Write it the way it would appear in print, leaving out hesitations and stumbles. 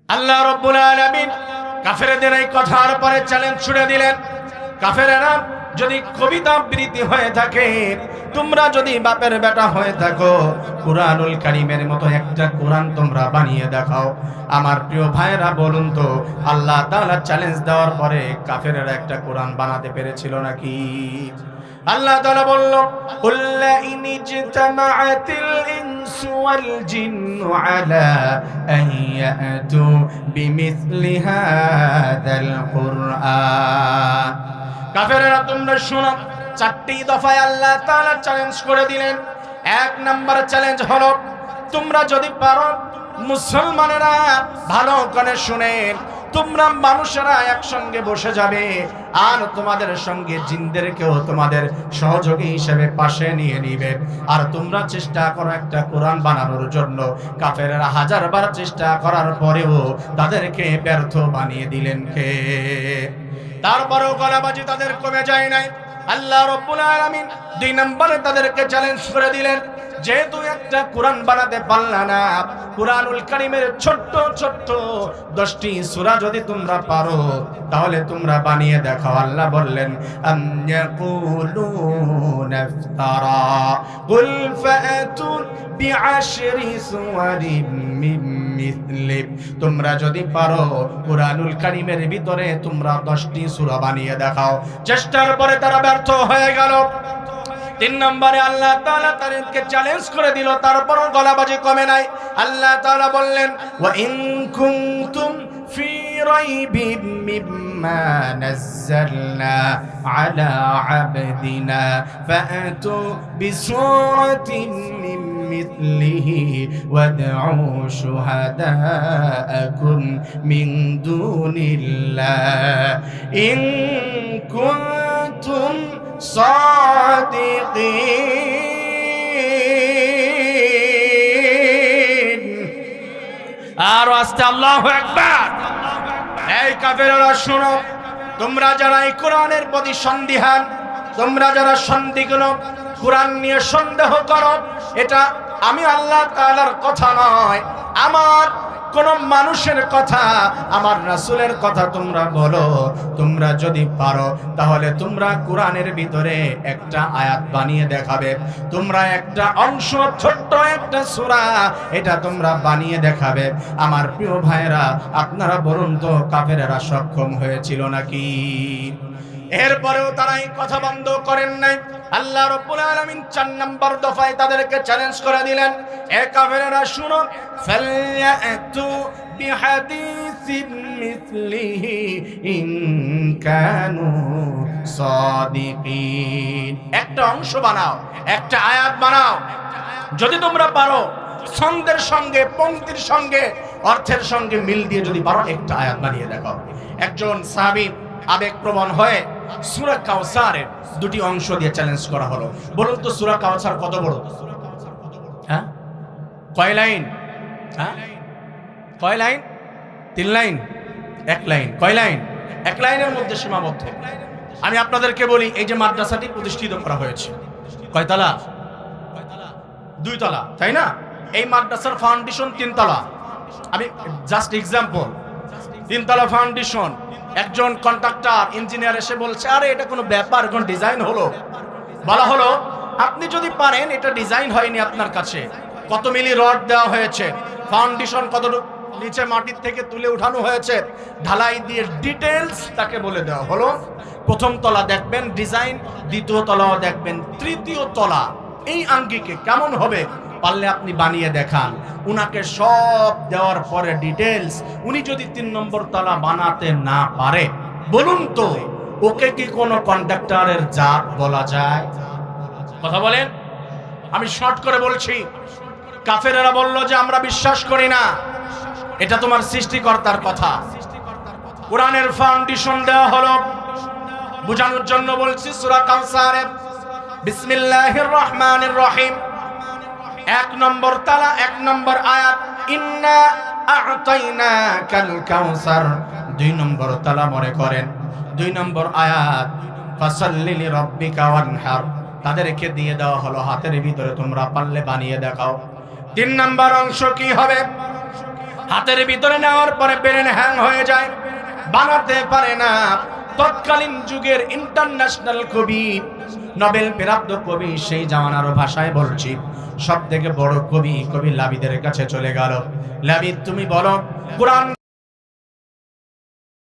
আল্লাহ রাব্বুল আলামিন কাফেরদের এই কথার পরে চ্যালেঞ্জ ছুড়ে দিলেন, কাফেরেরা যদি কবিতা আবৃত্তি হয়ে থাকে, তোমরা যদি বাপের বেটা হয়ে থাকো, কুরআনুল কারীমের মতো একটা কোরআন তোমরা বানিয়ে দেখাও। আমার প্রিয় ভাইরা বলুন তো, আল্লাহ তাআলা চ্যালেঞ্জ দেওয়ার পরে কাফেরেরা একটা কোরআন বানাতে পেরেছিল নাকি? আল্লাহ তাআলা বলল, কুল্লা ইনিজতামাআতিল ইনসু ওয়াল জিন্নু আলা আন ইয়াতু বিমিসলি হাযাল কুরআন। কাফেরেরা তোমরা শোনো, চারটি দফায় আল্লাহ তাআলা চ্যালেঞ্জ করে দিলেন। এক নাম্বার চ্যালেঞ্জ হলো, তোমরা যদি পারো, মুসলমানেরা ভালো করে শুনেন, তোমরা মানুষেরা একসঙ্গে বসে যাবে আর তোমাদের সঙ্গে জিনদেরকেও তোমাদের সহযোগী হিসেবে পাশে নিয়ে নিবে, আর তোমরা চেষ্টা করো একটা কোরআন বানানোর জন্য। কাফেরেরা হাজারবার চেষ্টা করার পরেও তাদেরকে ব্যর্থ বানিয়ে দিলেন কে? তারপরেও গলাবাজি তাদের কমে যায় নাই। আল্লাহ রাব্বুল আলামিন দুই নম্বরে তাদেরকে চ্যালেঞ্জ করে দিলেন, যেহেতু একটা কোরআন বানাতে পারলা না, কুরআনুল কারীমের ছোট্ট ছোট্ট 10টি সূরা যদি তোমরা পারো, তাহলে তোমরা বানিয়ে দেখাও। আল্লাহ বললেন, আম ইয়াকুলুনা ইফতারা কুল ফাআতু বিআশরি সুওয়ারিম মিন মিসলি। তোমরা যদি পারো কুরআনুল কারীমের ভিতরে তোমরা 10টি সূরা বানিয়ে দেখাও। চেষ্টার পরে তারা ব্যর্থ হয়ে গেল। 3 নম্বরে আল্লাহ তাআলা তাদেরকে চ্যালেঞ্জ করে দিল, তারপরও গলাবাজি কমে নাই। আল্লাহ তাআলা বললেন, ওয়া ইন কুনতুম ফি রাইবিম মিম্মা নাযালনা আলা আবদিনা ফাআতু বিসূরাতিন মিন মিসলিহি ওয়াদউ শুহাদাআকুম মিন দুনিল্লাহ ইন কুনতুম সাদিকিন। আর আস্তে আল্লাহু আকবার। এই কাফেররা শোনো, তোমরা যারা এই কোরআনের প্রতি সন্দিহান, তোমরা যারা সন্দিগ্ন, কোরআন নিয়ে সন্দেহ করো, এটা আমি আল্লাহ তাআলার কথা নয়, আমার কোন মানুষের কথা, আমার রাসূলের কথা তোমরা বলো। তোমরা যদি পারো তাহলে তোমরা কোরআনের ভিতরে একটা আয়াত বানিয়ে দেখাবে, তোমরা একটা অংশ, ছোট্ট একটা সূরা, এটা তোমরা বানিয়ে দেখাবে। আমার প্রিয় ভাইরা, আপনারা বলুন তো, কাফেরেরা সক্ষম হয়েছিল নাকি? এরপরেও তারা এই কথা বন্ধ করেন নাই। আল্লাহ রাব্বুল আলামিন 4 নম্বর দফায় তাদেরকে চ্যালেঞ্জ করে দিলেন, এ কাফেরেরা শুনো, ফালয়াতু বিহাদিসিম মিসলিহি ইন কানু সাদিকিন। একটা অংশ বানাও, একটা আয়াত বানাও, যদি তোমরা পারো, ছন্দের সঙ্গে, পংক্তির সঙ্গে, অর্থের সঙ্গে মিল দিয়ে যদি পারো, একটা আয়াত বানিয়ে দেখাও। একজন সাহাবী আবেগপ্রবণ হয়ে সূরা কাউসারের 2টি অংশ দিয়ে চ্যালেঞ্জ করা হলো। বলুন তো, সূরা কাউসার কত বড়? হ্যাঁ, কয় লাইন? হ্যাঁ, কয় লাইন? 3 লাইন? 1 লাইন? কয় লাইন? 1 লাইনের মধ্যে সীমাবদ্ধ। আমি আপনাদেরকে বলি, এই যে মাদ্রাসাটি প্রতিষ্ঠিত করা হয়েছে, কয় তলা? 2 তলা, তাই না? এই মাদ্রাসার ফাউন্ডেশন 3 তলা। আমি জাস্ট এক্সাম্পল, 3 তলা ফাউন্ডেশন। একজন কন্ট্রাক্টর ইঞ্জিনিয়ার এসে বলছে, আরে এটা কোনো ব্যাপার, কোন ডিজাইন হলো? বলা হলো, আপনি যদি পারেন, এটা ডিজাইন হয়নি আপনার কাছে, কত মিলি রড দেওয়া হয়েছে, ফাউন্ডেশন কতটুকু নিচে মাটির থেকে তুলে উঠানো হয়েছে, ঢালাই দিয়ে ডিটেইলস তাকে বলে দেওয়া হলো। 1ম তলা দেখবেন ডিজাইন, 2য় তলাও দেখবেন, 3য় তলা এই আঙ্গিকে কেমন হবে, পারলে আপনি বানিয়ে দেখান। উনাকে সব দেওয়ার পরে ডিটেইলস, উনি যদি 3 নম্বর তলা বানাতে না পারে, বলুন তো ওকে কি কোনো কন্ট্রাক্টরের জাত বলা যায়? কথা বলেন। আমি শর্ট করে বলছি, কাফেরেরা বলল যে আমরা বিশ্বাস করি না, এটা তোমার সৃষ্টিকর্তার কথা। কোরআনের ফাউন্ডেশন দেওয়া হলো, বোঝানোর জন্য বলছি। সূরা কাউসারের বিসমিল্লাহির রহমানির রহিম 1 নম্বর তালা 1 নম্বর আয়াত, ইন্না আ'তাইনাকাল কাউসার। 2 নম্বর তালা মনে করেন, 2 নম্বর আয়াত, ফাসাল্লি লিরাব্বিকা ওয়ানহার। তাদেরকে দিয়ে দেওয়া হলো হাতের ভিতরে, তোমরা পারলে বানিয়ে দেখাও। 3 নম্বর অংশ কি হবে? হাতের ভিতরে নেওয়ার পরে ব্রেন হ্যাং হয়ে যায়, বানাতে পারে না। তৎকালীন যুগের ইন্টারন্যাশনাল কবি, নোবেল প্রাপ্ত কবি, সেই জামানার ভাষায় বলছি, সব থেকে বড় কবি লাবিদের কাছে চলে গেল। লাবিদ, তুমি বলো কোরআন